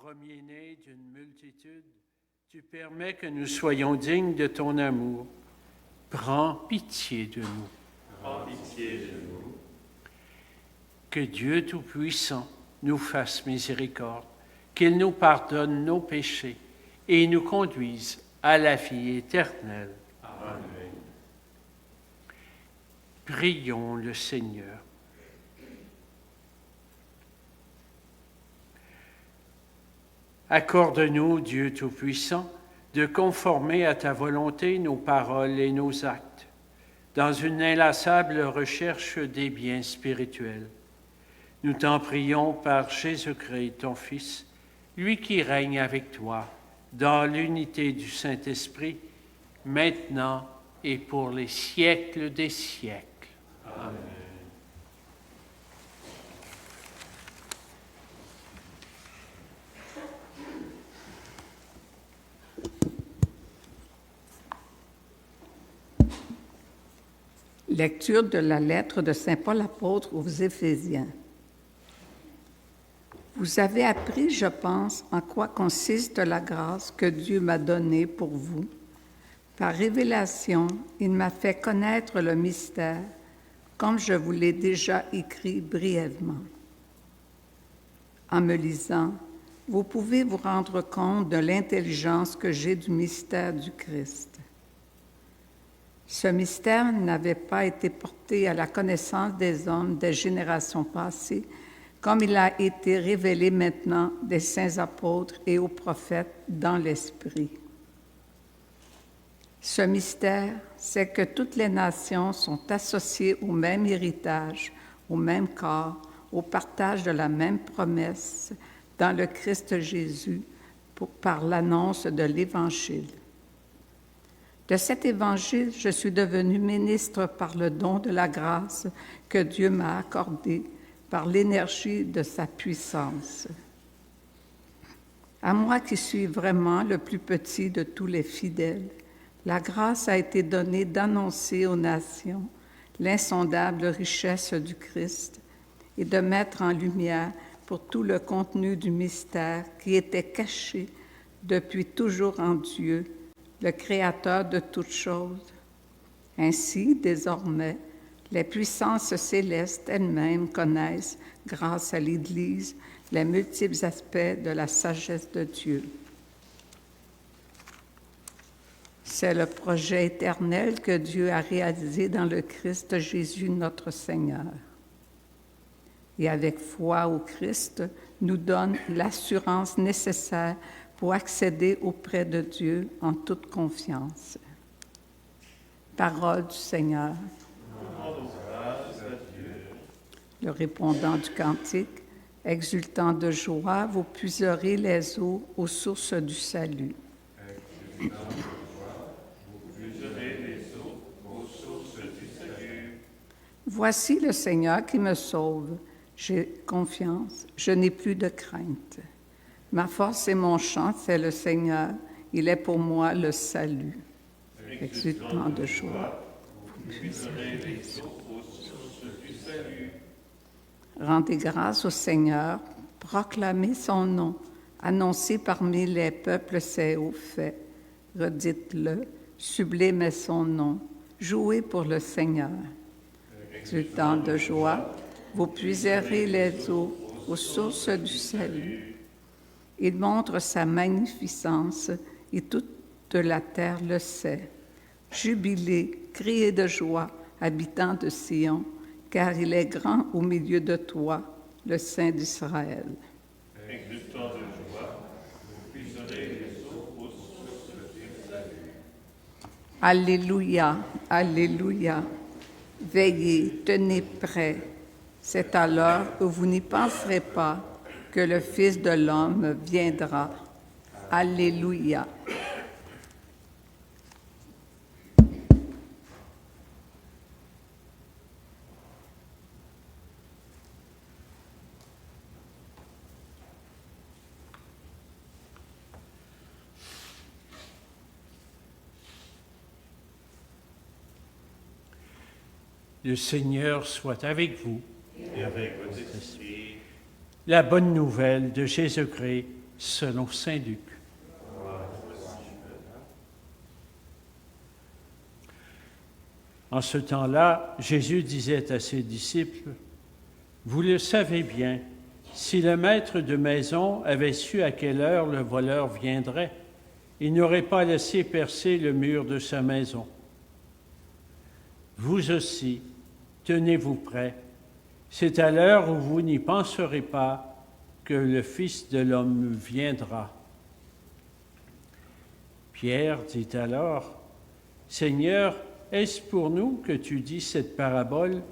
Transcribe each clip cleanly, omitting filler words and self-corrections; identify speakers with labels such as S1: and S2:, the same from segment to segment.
S1: premier-né d'une multitude, tu permets que nous soyons dignes de ton amour. Prends pitié de nous.
S2: Prends pitié de nous.
S1: Que Dieu Tout-Puissant nous fasse miséricorde, qu'il nous pardonne nos péchés et nous conduise à la vie éternelle.
S2: Amen.
S1: Prions le Seigneur. Accorde-nous, Dieu Tout-Puissant, de conformer à ta volonté nos paroles et nos actes, dans une inlassable recherche des biens spirituels. Nous t'en prions par Jésus-Christ, ton Fils, lui qui règne avec toi, dans l'unité du Saint-Esprit, maintenant et pour les siècles des siècles.
S2: Amen.
S3: Lecture de la lettre de Saint Paul apôtre aux Éphésiens. Vous avez appris, je pense, en quoi consiste la grâce que Dieu m'a donnée pour vous. Par révélation, il m'a fait connaître le mystère, comme je vous l'ai déjà écrit brièvement. En me lisant, vous pouvez vous rendre compte de l'intelligence que j'ai du mystère du Christ. Ce mystère n'avait pas été porté à la connaissance des hommes des générations passées, comme il a été révélé maintenant des saints apôtres et aux prophètes dans l'Esprit. Ce mystère, c'est que toutes les nations sont associées au même héritage, au même corps, au partage de la même promesse dans le Christ Jésus par l'annonce de l'Évangile. De cet évangile, je suis devenu ministre par le don de la grâce que Dieu m'a accordée par l'énergie de sa puissance. À moi qui suis vraiment le plus petit de tous les fidèles, la grâce a été donnée d'annoncer aux nations l'insondable richesse du Christ et de mettre en lumière pour tout le contenu du mystère qui était caché depuis toujours en Dieu, le Créateur de toutes choses. Ainsi, désormais, les puissances célestes elles-mêmes connaissent, grâce à l'Église, les multiples aspects de la sagesse de Dieu. C'est le projet éternel que Dieu a réalisé dans le Christ Jésus notre Seigneur. Et avec foi au Christ, nous donne l'assurance nécessaire pour accéder auprès de Dieu en toute confiance. Parole du Seigneur. Le répondant du cantique, exultant de joie, vous puiserez les eaux aux sources du salut. Voici le Seigneur qui me sauve. J'ai confiance, je n'ai plus de crainte. Ma force et mon chant, c'est le Seigneur. Il est pour moi le salut. Exultant de joie, vous puiserez les eaux aux sources du salut. Rendez grâce au Seigneur, proclamez son nom, annoncez parmi les peuples ses hauts faits. Redites-le, sublime est son nom, jouez pour le Seigneur. Exultant de joie, vous puiserez les eaux aux sources du salut. Il montre sa magnificence et toute la terre le sait. Jubilez, criez de joie, habitants de Sion, car il est grand au milieu de toi, le Saint d'Israël.
S2: Exultant de joie, vous puiserez les eaux aux sources du salut.
S3: Alléluia, alléluia. Veillez, tenez prêt. C'est à l'heure où vous n'y penserez pas que le Fils de l'homme viendra. Alléluia.
S1: Le Seigneur soit avec vous.
S2: Et avec votre esprit.
S1: La bonne nouvelle de Jésus-Christ selon saint Luc. En ce temps-là, Jésus disait à ses disciples, « Vous le savez bien, si le maître de maison avait su à quelle heure le voleur viendrait, il n'aurait pas laissé percer le mur de sa maison. Vous aussi, tenez-vous prêts. C'est à l'heure où vous n'y penserez pas que le Fils de l'homme viendra. » Pierre dit alors, « Seigneur, est-ce pour nous que tu dis cette parabole,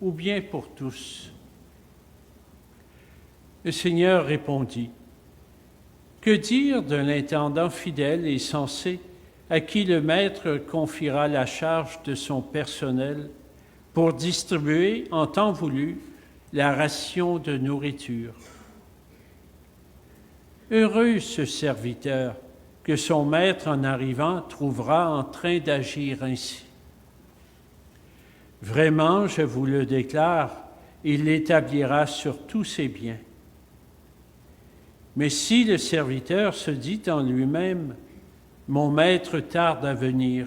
S1: ou bien pour tous ?» Le Seigneur répondit, « Que dire de l'intendant fidèle et sensé à qui le maître confiera la charge de son personnel pour distribuer en temps voulu la ration de nourriture? Heureux ce serviteur que son maître en arrivant trouvera en train d'agir ainsi. Vraiment, je vous le déclare, il l'établira sur tous ses biens. Mais si le serviteur se dit en lui-même, « Mon maître tarde à venir »,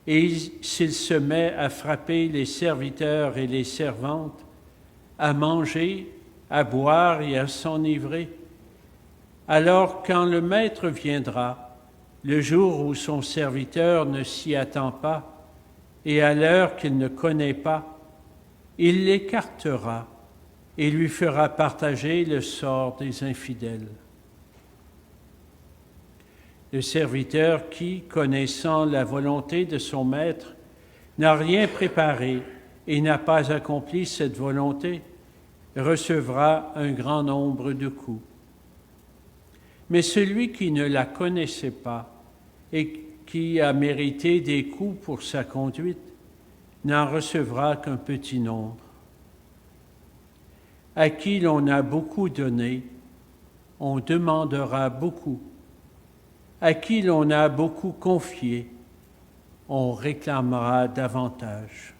S1: et s'il se met à frapper les serviteurs et les servantes, à manger, à boire et à s'enivrer, alors quand le maître viendra, le jour où son serviteur ne s'y attend pas, et à l'heure qu'il ne connaît pas, il l'écartera et lui fera partager le sort des infidèles. Le serviteur qui, connaissant la volonté de son maître, n'a rien préparé et n'a pas accompli cette volonté, recevra un grand nombre de coups. Mais celui qui ne la connaissait pas et qui a mérité des coups pour sa conduite, n'en recevra qu'un petit nombre. À qui l'on a beaucoup donné, on demandera beaucoup. À qui l'on a beaucoup confié, on réclamera davantage.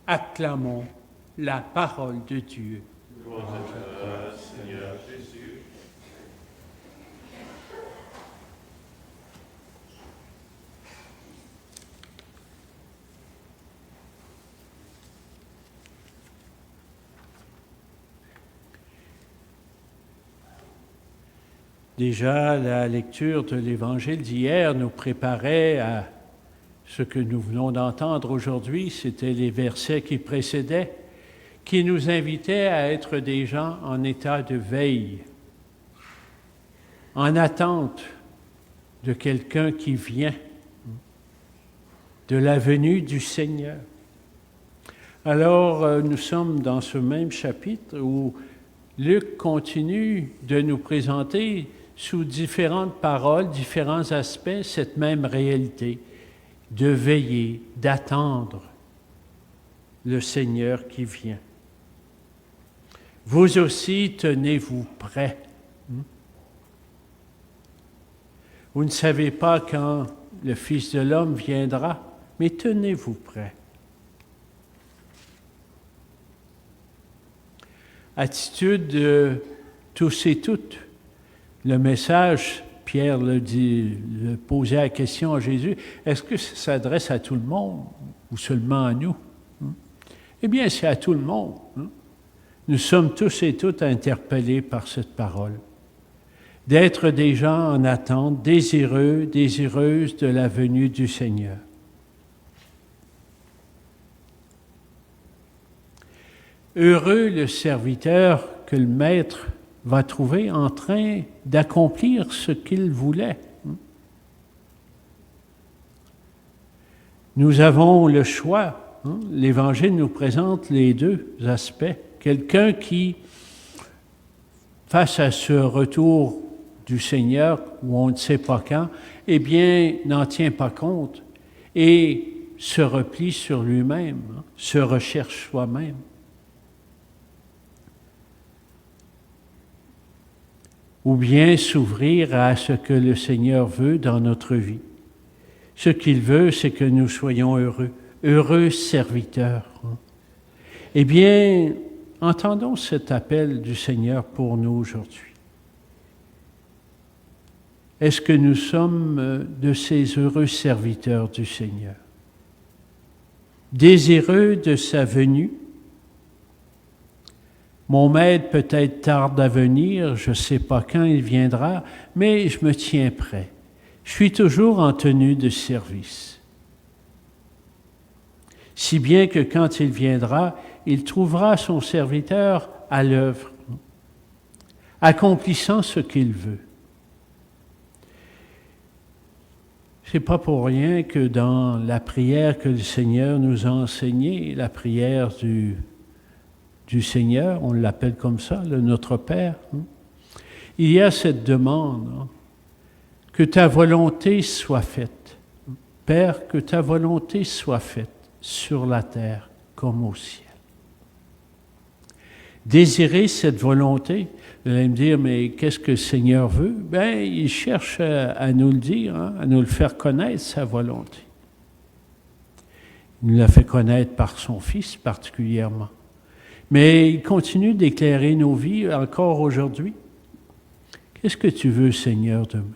S1: Acclamons la parole de Dieu.
S2: Gloire à toi, Seigneur Jésus.
S1: Déjà, la lecture de l'Évangile d'hier nous préparait à ce que nous venons d'entendre aujourd'hui. C'était les versets qui précédaient, qui nous invitaient à être des gens en état de veille, en attente de quelqu'un qui vient, de la venue du Seigneur. Alors, nous sommes dans ce même chapitre où Luc continue de nous présenter sous différentes paroles, différents aspects, cette même réalité de veiller, d'attendre le Seigneur qui vient. Vous aussi, tenez-vous prêts. Vous ne savez pas quand le Fils de l'homme viendra, mais tenez-vous prêts. Attitude de tous et toutes. Le message, Pierre le posait la question à Jésus, est-ce que ça s'adresse à tout le monde ou seulement à nous? Eh bien, c'est à tout le monde. Nous sommes tous et toutes interpellés par cette parole. D'être des gens en attente, désireux, désireuses de la venue du Seigneur. Heureux le serviteur que le maître va trouver en train d'accomplir ce qu'il voulait. Nous avons le choix. L'Évangile nous présente les deux aspects. Quelqu'un qui, face à ce retour du Seigneur, où on ne sait pas quand, eh bien, n'en tient pas compte et se replie sur lui-même, se recherche soi-même. Ou bien s'ouvrir à ce que le Seigneur veut dans notre vie. Ce qu'il veut, c'est que nous soyons heureux, heureux serviteurs. Eh bien, entendons cet appel du Seigneur pour nous aujourd'hui. Est-ce que nous sommes de ces heureux serviteurs du Seigneur, désireux de sa venue? Mon maître peut-être tarde à venir, je ne sais pas quand il viendra, mais je me tiens prêt. Je suis toujours en tenue de service. Si bien que quand il viendra, il trouvera son serviteur à l'œuvre, accomplissant ce qu'il veut. Ce n'est pas pour rien que dans la prière que le Seigneur nous a enseignée, la prière du Seigneur, on l'appelle comme ça, le Notre Père, il y a cette demande, que ta volonté soit faite. Père, que ta volonté soit faite sur la terre comme au ciel. Désirer cette volonté, vous allez me dire, mais qu'est-ce que le Seigneur veut? Bien, il cherche à nous le dire, à nous le faire connaître, sa volonté. Il nous l'a fait connaître par son Fils particulièrement. Mais il continue d'éclairer nos vies encore aujourd'hui. Qu'est-ce que tu veux, Seigneur, de moi?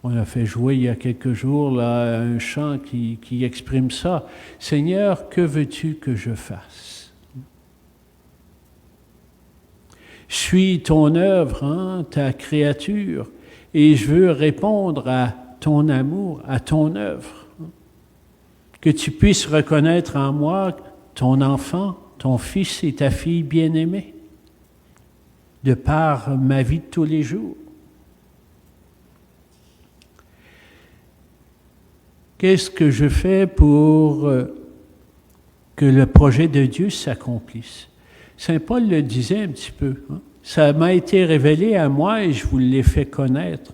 S1: On a fait jouer il y a quelques jours là, un chant qui exprime ça. Seigneur, que veux-tu que je fasse? Je suis ton œuvre, ta créature, et je veux répondre à ton amour, à ton œuvre. Que tu puisses reconnaître en moi ton enfant, ton fils et ta fille bien-aimée, de par ma vie de tous les jours. Qu'est-ce que je fais pour que le projet de Dieu s'accomplisse? Saint Paul le disait un petit peu. Ça m'a été révélé à moi et je vous l'ai fait connaître.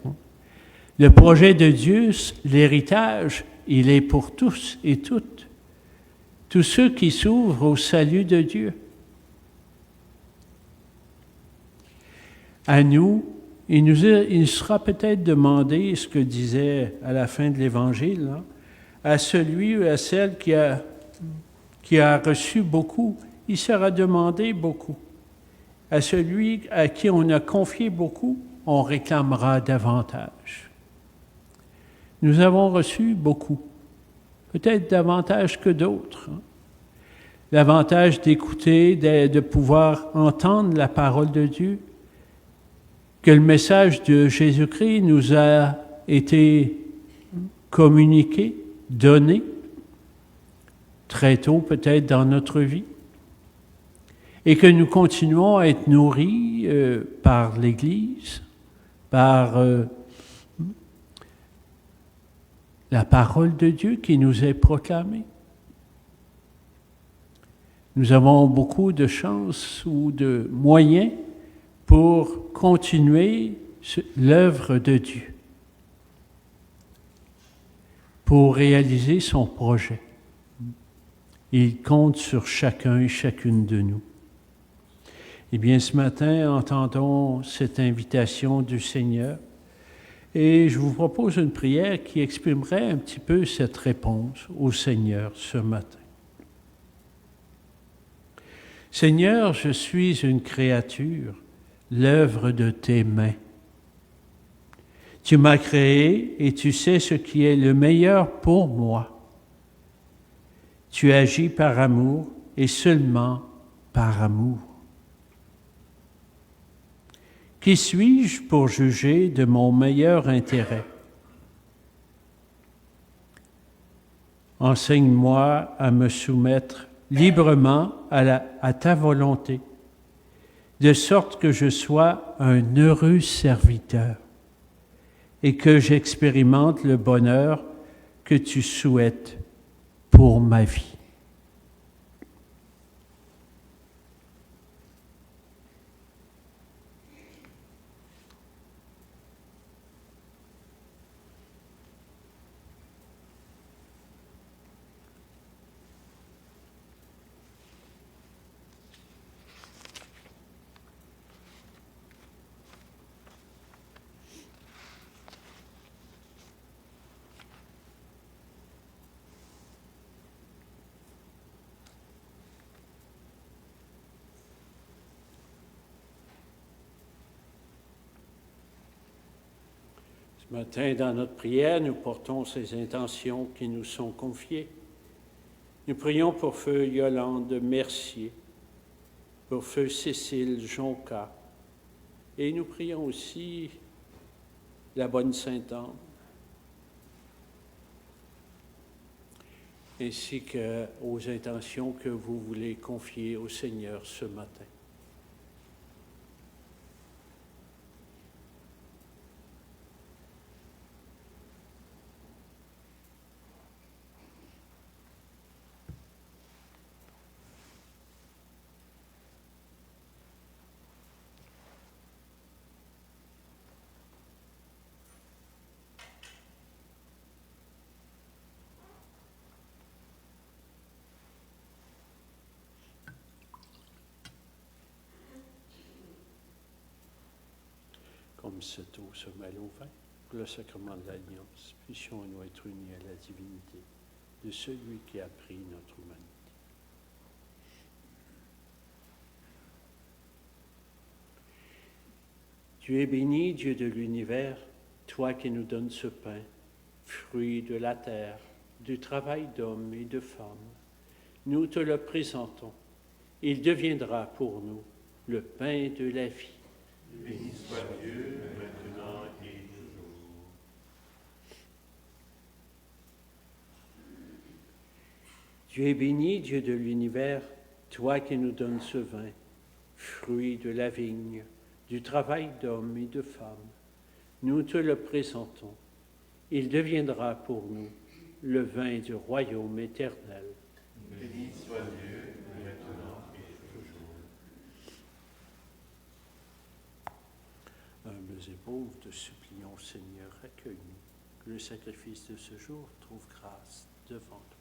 S1: Le projet de Dieu, l'héritage, il est pour tous et toutes. Tous ceux qui s'ouvrent au salut de Dieu. À nous, il sera peut-être demandé, ce que disait à la fin de l'Évangile, à celui ou à celle qui a reçu beaucoup, il sera demandé beaucoup. À celui à qui on a confié beaucoup, on réclamera davantage. Nous avons reçu beaucoup, peut-être davantage que d'autres. L'avantage d'écouter, de pouvoir entendre la parole de Dieu, que le message de Jésus-Christ nous a été communiqué, donné, très tôt peut-être dans notre vie, et que nous continuons à être nourris par l'Église, par la parole de Dieu qui nous est proclamée. Nous avons beaucoup de chances ou de moyens pour continuer l'œuvre de Dieu, pour réaliser son projet. Il compte sur chacun et chacune de nous. Eh bien, ce matin, entendons cette invitation du Seigneur et je vous propose une prière qui exprimerait un petit peu cette réponse au Seigneur ce matin. Seigneur, je suis une créature, l'œuvre de tes mains. Tu m'as créé et tu sais ce qui est le meilleur pour moi. Tu agis par amour et seulement par amour. Qui suis-je pour juger de mon meilleur intérêt? Enseigne-moi à me soumettre librement à ta volonté, de sorte que je sois un heureux serviteur et que j'expérimente le bonheur que tu souhaites pour ma vie. Ce matin, dans notre prière, nous portons ces intentions qui nous sont confiées. Nous prions pour feu Yolande Mercier, pour feu Cécile Jonca, et nous prions aussi la bonne Sainte-Anne, ainsi qu'aux intentions que vous voulez confier au Seigneur ce matin. Comme cette eau se mêle au vin, pour le sacrement de l'Alliance, puissions-nous être unis à la divinité de celui qui a pris notre humanité. Tu es béni, Dieu de l'univers, toi qui nous donnes ce pain, fruit de la terre, du travail d'hommes et de femmes. Nous te le présentons. Il deviendra pour nous le pain de la vie.
S2: Béni soit Dieu, maintenant et toujours.
S1: Tu es béni, Dieu de l'univers, toi qui nous donnes ce vin, fruit de la vigne, du travail d'hommes et de femmes. Nous te le présentons. Il deviendra pour nous le vin du royaume éternel.
S2: Béni soit Dieu, maintenant et toujours.
S1: Humbles et pauvres, te supplions, Seigneur, accueille-nous, que le sacrifice de ce jour trouve grâce devant toi.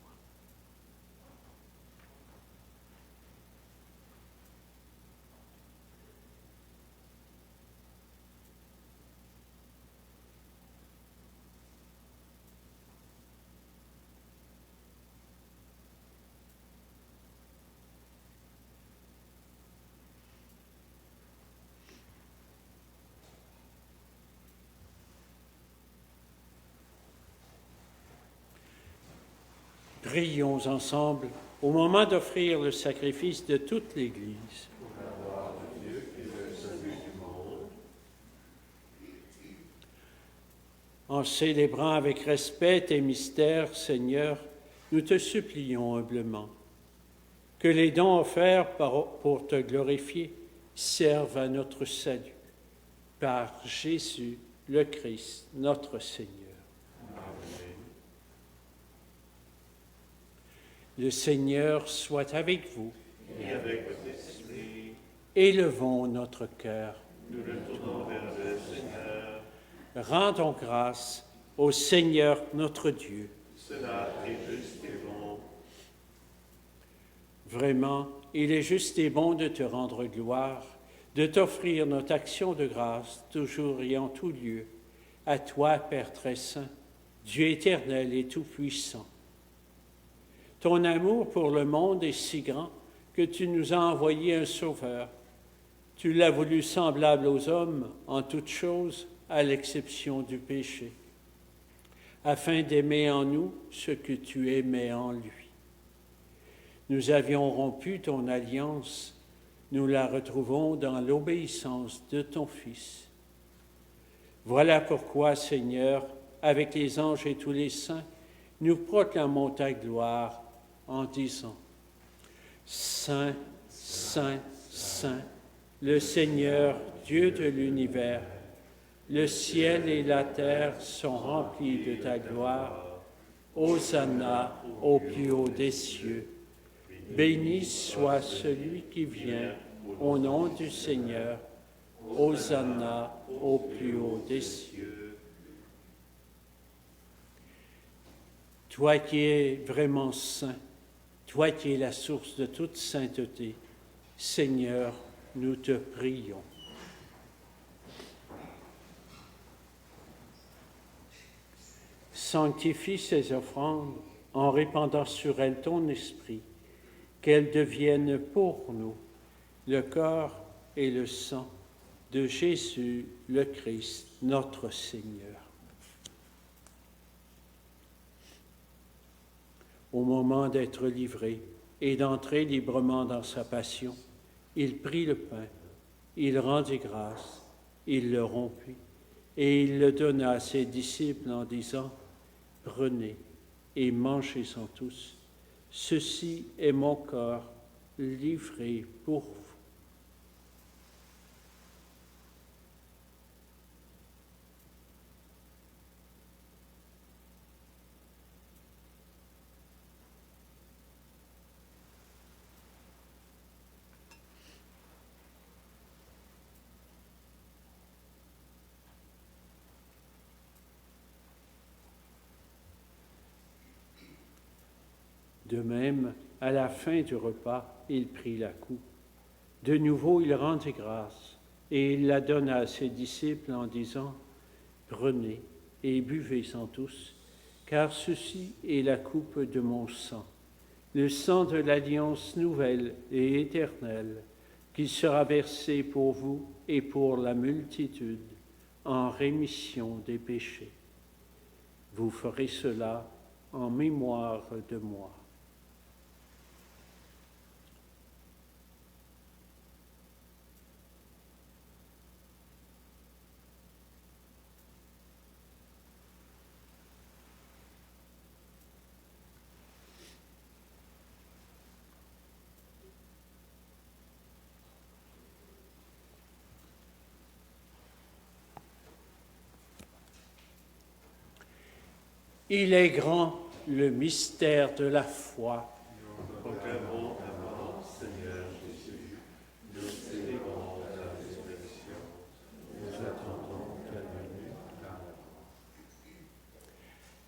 S1: Prions ensemble au moment d'offrir le sacrifice de toute l'Église. En célébrant avec respect tes mystères, Seigneur, nous te supplions humblement que les dons offerts pour te glorifier servent à notre salut. Par Jésus le Christ, notre Seigneur. Le Seigneur soit avec vous.
S2: Et avec votre esprit,
S1: Élevons notre cœur.
S2: nous le tournons vers le Seigneur.
S1: Rendons grâce au Seigneur notre Dieu.
S2: Cela est juste et bon.
S1: Vraiment, il est juste et bon de te rendre gloire, de t'offrir notre action de grâce, toujours et en tout lieu, à toi, Père très saint, Dieu éternel et tout-puissant. Ton amour pour le monde est si grand que tu nous as envoyé un Sauveur. Tu l'as voulu semblable aux hommes en toutes choses, à l'exception du péché, afin d'aimer en nous ce que tu aimais en lui. Nous avions rompu ton alliance, nous la retrouvons dans l'obéissance de ton Fils. Voilà pourquoi, Seigneur, avec les anges et tous les saints, nous proclamons ta gloire en disant « Saint, Saint, Saint, le Seigneur, Dieu de l'univers, le ciel et la terre sont remplis de ta gloire. Hosanna au plus haut des cieux. Béni soit celui qui vient au nom du Seigneur. Hosanna au plus haut des cieux. » Toi qui es vraiment saint, toi qui es la source de toute sainteté, Seigneur, nous te prions. Sanctifie ces offrandes en répandant sur elles ton esprit, qu'elles deviennent pour nous le corps et le sang de Jésus le Christ, notre Seigneur. Au moment d'être livré et d'entrer librement dans sa passion, il prit le pain, il rendit grâce, il le rompit, et il le donna à ses disciples en disant, « Prenez et mangez-en tous. Ceci est mon corps livré pour vous. » De même, à la fin du repas, il prit la coupe. De nouveau, il rendit grâce et il la donna à ses disciples en disant, « Prenez et buvez-en tous, car ceci est la coupe de mon sang, le sang de l'alliance nouvelle et éternelle, qui sera versé pour vous et pour la multitude en rémission des péchés. Vous ferez cela en mémoire de moi. » Il est grand le mystère de la foi.
S2: Nous proclamons ta mort, Seigneur Jésus. Nous célébrons ta résurrection. Nous attendons ta venue.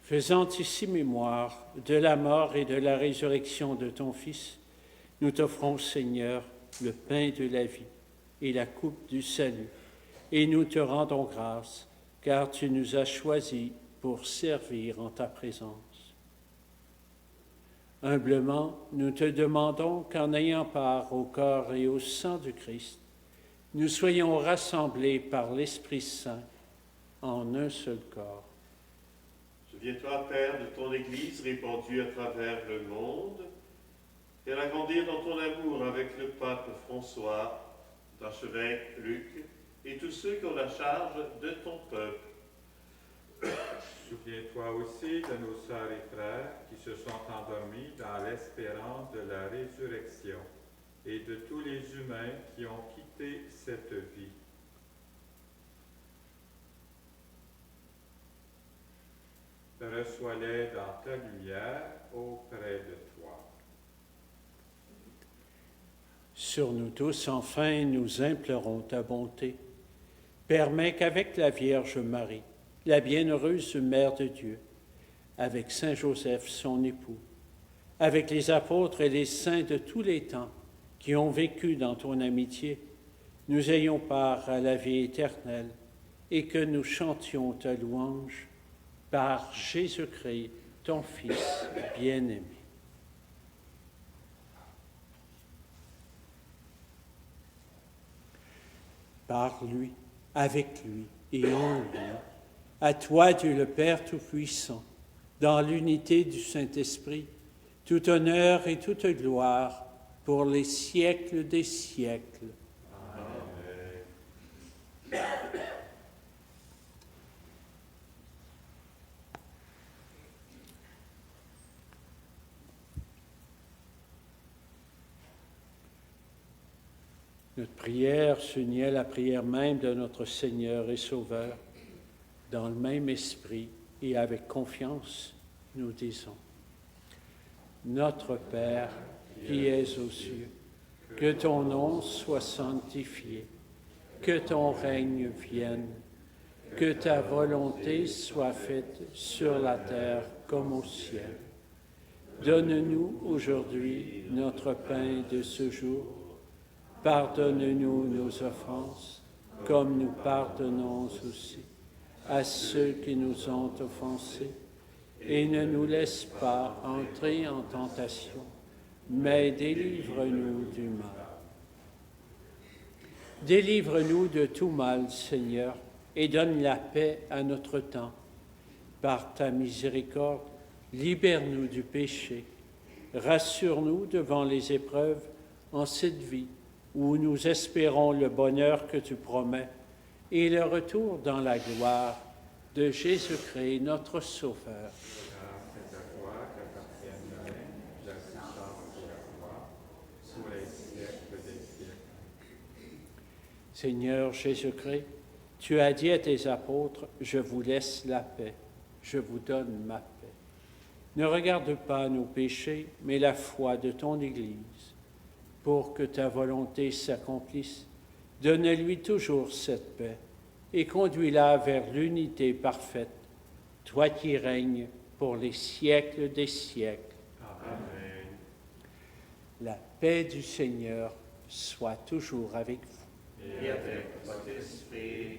S1: Faisant ici mémoire de la mort et de la résurrection de ton Fils, nous t'offrons, Seigneur, le pain de la vie et la coupe du salut, et nous te rendons grâce, car tu nous as choisis pour servir en ta présence. Humblement, nous te demandons qu'en ayant part au corps et au sang du Christ, nous soyons rassemblés par l'Esprit Saint en un seul corps.
S2: Souviens-toi, Père, de ton Église répandue à travers le monde, et à l'agrandir dans ton amour avec le pape François, l'archevêque Luc, et tous ceux qui ont la charge de ton peuple.
S4: Souviens-toi aussi de nos sœurs et frères qui se sont endormis dans l'espérance de la résurrection et de tous les humains qui ont quitté cette vie. Reçois-les dans ta lumière auprès de toi.
S1: Sur nous tous, enfin, nous implorons ta bonté. Permets qu'avec la Vierge Marie, la bienheureuse Mère de Dieu, avec Saint Joseph, son époux, avec les apôtres et les saints de tous les temps qui ont vécu dans ton amitié, nous ayons part à la vie éternelle et que nous chantions ta louange par Jésus-Christ, ton Fils bien-aimé. Par lui, avec lui et en lui, à toi, Dieu le Père Tout-Puissant, dans l'unité du Saint-Esprit, tout honneur et toute gloire pour les siècles des siècles. Amen. Notre prière s'unit à la prière même de notre Seigneur et Sauveur. Dans le même esprit et avec confiance, nous disons, Notre Père qui es aux cieux, que ton nom soit sanctifié, que ton règne vienne, que ta volonté soit faite sur la terre comme au ciel. Donne-nous aujourd'hui notre pain de ce jour. Pardonne-nous nos offenses, comme nous pardonnons aussi à ceux qui nous ont offensés, et ne nous laisse pas entrer en tentation, mais délivre-nous du mal. Délivre-nous de tout mal, Seigneur, et donne la paix à notre temps. Par ta miséricorde, libère-nous du péché Rassure-nous devant les épreuves en cette vie où nous espérons le bonheur que tu promets et le retour dans la gloire de Jésus-Christ, notre Sauveur.
S4: C'est à toi qu'appartiennent le règne, la puissance et la gloire, pour les siècles des siècles.
S1: Seigneur Jésus-Christ, tu as dit à tes apôtres, « Je vous laisse la paix, je vous donne ma paix. » Ne regarde pas nos péchés, mais la foi de ton Église. Pour que ta volonté s'accomplisse, donne-lui toujours cette paix et conduis-la vers l'unité parfaite, toi qui règnes pour les siècles des siècles.
S2: Amen.
S1: La paix du Seigneur soit toujours avec vous.
S2: Et avec votre esprit.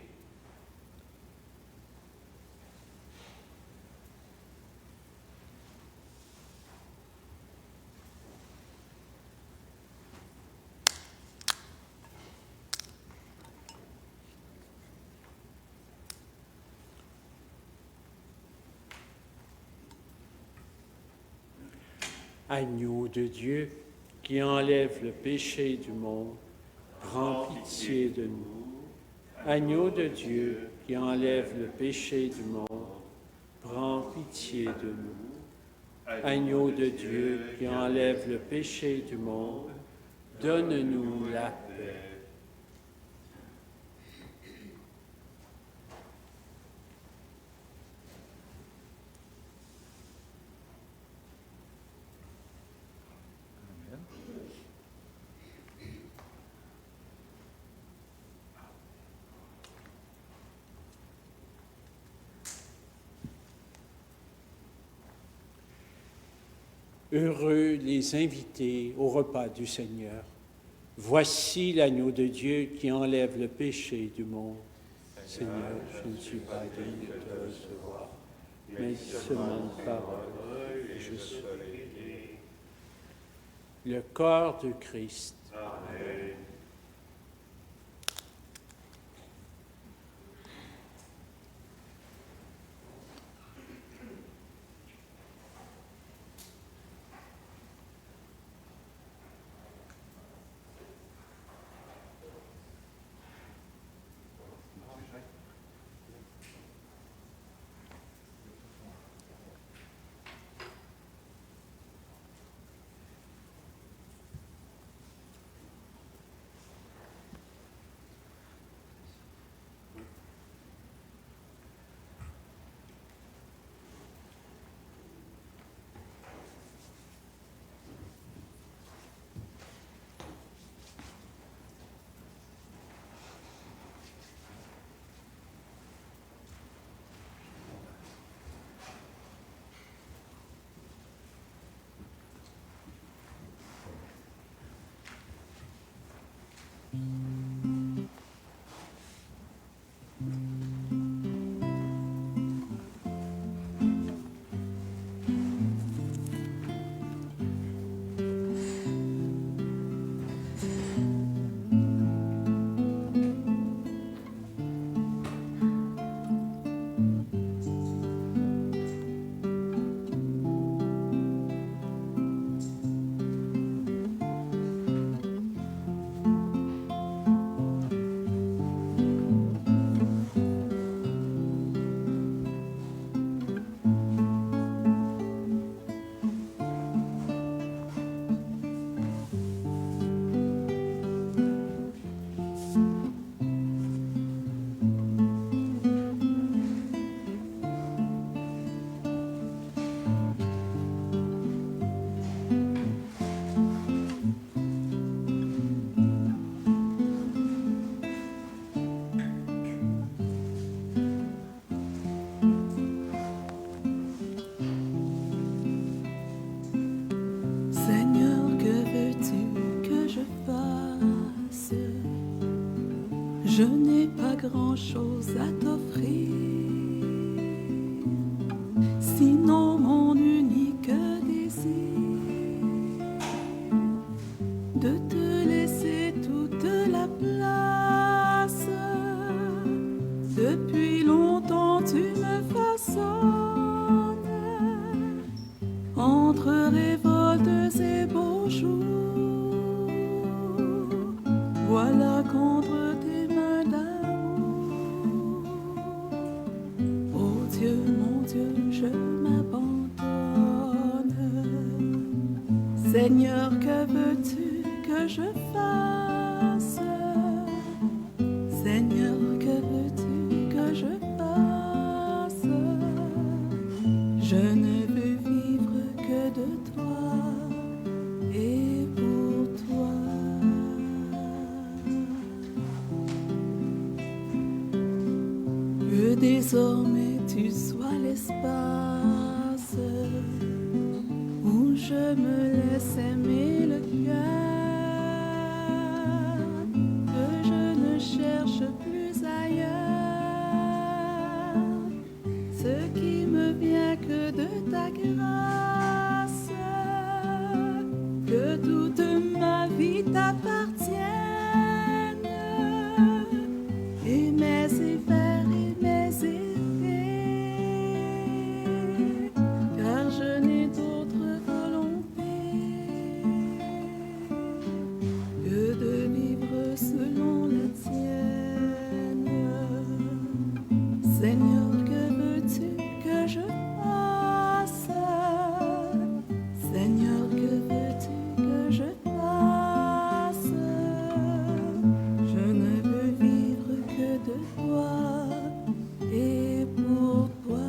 S1: Agneau de Dieu, qui enlève le péché du monde, prends pitié de nous. Agneau de Dieu, qui enlève le péché du monde, prends pitié de nous. Agneau de Dieu, qui enlève le péché du monde, donne-nous la paix. Heureux les invités au repas du Seigneur. Voici l'agneau de Dieu qui enlève le péché du monde. Seigneur, je ne suis pas digne de te recevoir, mais seulement une parole et je serai guéri. Le corps de Christ.
S2: Amen.
S5: Je n'ai pas grand-chose à t'offrir, sinon mon unique désir de te laisser toute la place. Depuis longtemps tu me façonnes entre révoltes Seigneur, que veux-tu que je fasse? Seigneur, que veux-tu que je fasse? Je ne veux vivre que de toi et pour toi. Que désormais tu sois l'espace où je me laisse aimer le cœur, que je ne cherche plus ailleurs ce qui me vient que de ta grâce, que toute ma vie t'appartienne, et mes hivers et mes étés, car je n'ai d'autre volonté que de vivre selon la tienne. Seigneur, que veux-tu que je fasse? Seigneur, que veux-tu que je fasse? Je ne veux vivre que de toi et pour toi.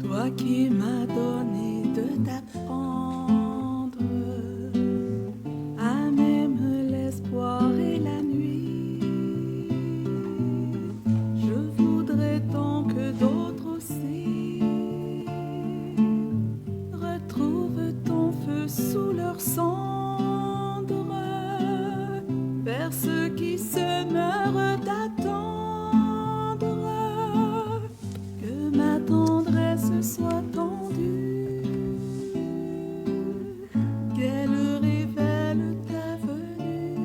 S5: Toi qui m'as donné de t'apprendre à même l'espoir et la nuit, je voudrais tant que d'autres aussi retrouvent ton feu sous leur cendre, vers ceux qui se meurent d'attendre, que ma tendresse soit tendue, qu'elle révèle ta venue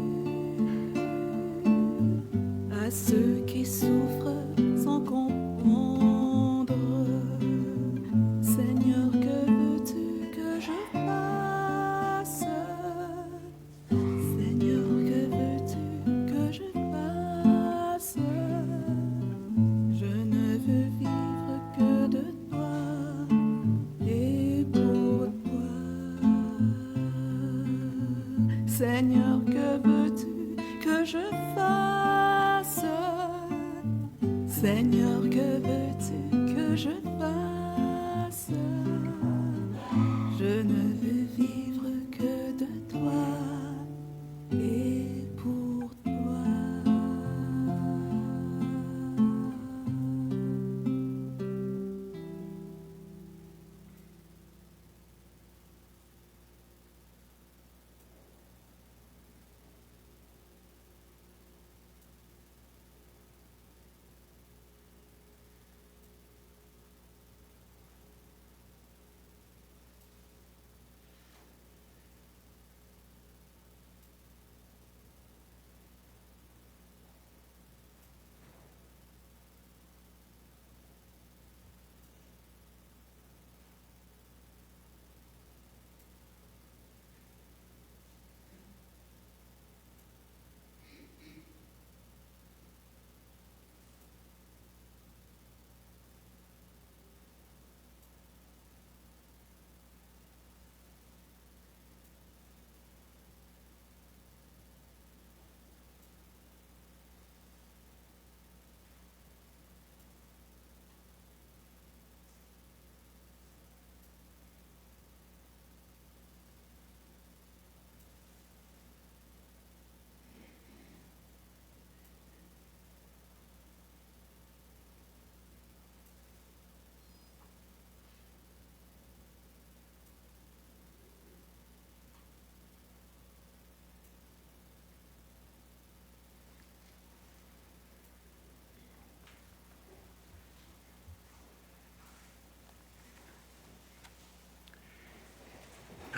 S5: à ceux qui souffrent sans comprendre. Seigneur, que veux-tu que je fasse? Seigneur, que veux-tu que je fasse? Je ne veux vivre que de toi et pour toi. Seigneur, que veux-tu que je fasse? Seigneur, que veux-tu que je fasse? Je ne veux vivre que de toi et pour toi.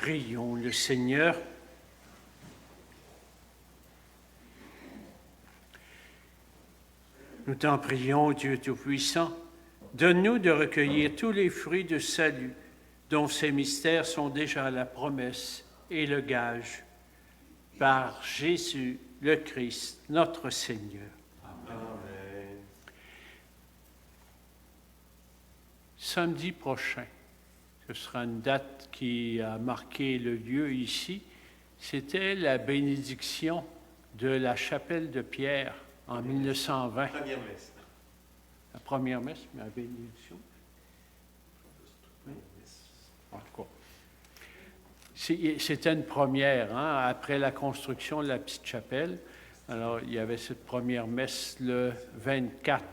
S1: Prions le Seigneur. Nous t'en prions, Dieu Tout-Puissant, donne-nous de recueillir tous les fruits de salut dont ces mystères sont déjà la promesse et le gage. Par Jésus le Christ, notre Seigneur.
S2: Amen.
S1: Samedi prochain, ce sera une date qui a marqué le lieu ici, c'était la bénédiction de la chapelle de Pierre en 1920.
S2: Première messe.
S1: La première messe, mais la bénédiction. En tout cas, c'était une première, hein, après la construction de la petite chapelle. Alors, il y avait cette première messe le 24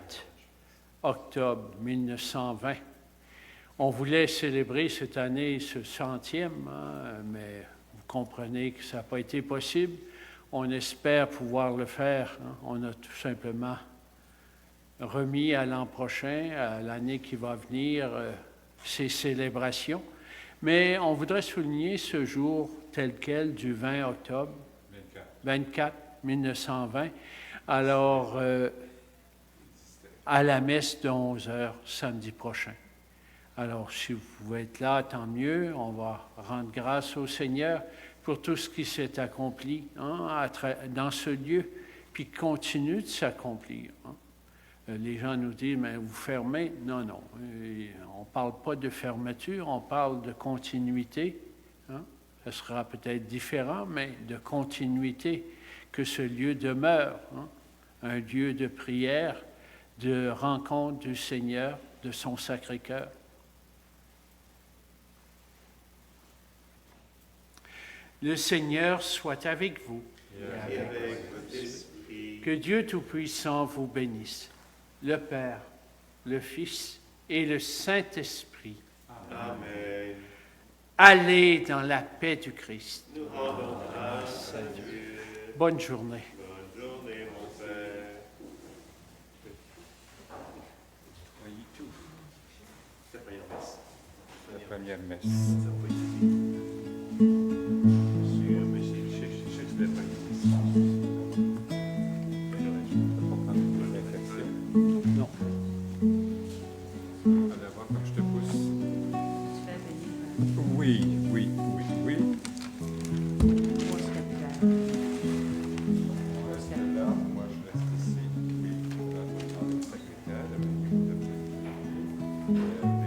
S1: octobre 1920. On voulait célébrer cette année ce 100e, hein, mais vous comprenez que ça n'a pas été possible. On espère pouvoir le faire. Hein. On a tout simplement remis à l'an prochain, à l'année qui va venir, ces célébrations. Mais on voudrait souligner ce jour tel quel du 20 octobre 24 1920. Alors, à la messe de 11h samedi prochain. Alors, si vous pouvez être là, tant mieux. On va rendre grâce au Seigneur pour tout ce qui s'est accompli, hein, dans ce lieu, puis continue de s'accomplir. Hein. Les gens nous disent, mais vous fermez? Non, non. On ne parle pas de fermeture, on parle de continuité. Hein. Ce sera peut-être différent, mais de continuité, que ce lieu demeure. Hein. Un lieu de prière, de rencontre du Seigneur, de son Sacré-Cœur. Le Seigneur soit avec vous.
S2: Et avec votre esprit.
S1: Que Dieu Tout-Puissant vous bénisse, le Père, le Fils et le Saint-Esprit.
S2: Amen.
S1: Allez dans la paix du Christ.
S2: Nous rendons grâce à Dieu.
S1: Bonne journée.
S2: Bonne journée, mon Père. C'est la première messe.
S4: La première messe.
S2: Ça n'a pas été sûr, mais je sais que c'est la première messe.
S1: Non.
S4: Allez voir comme je te pousse. Oui, oui, oui, oui. On reste là, moi je reste ici. Oui, on va prendre le secrétaire, le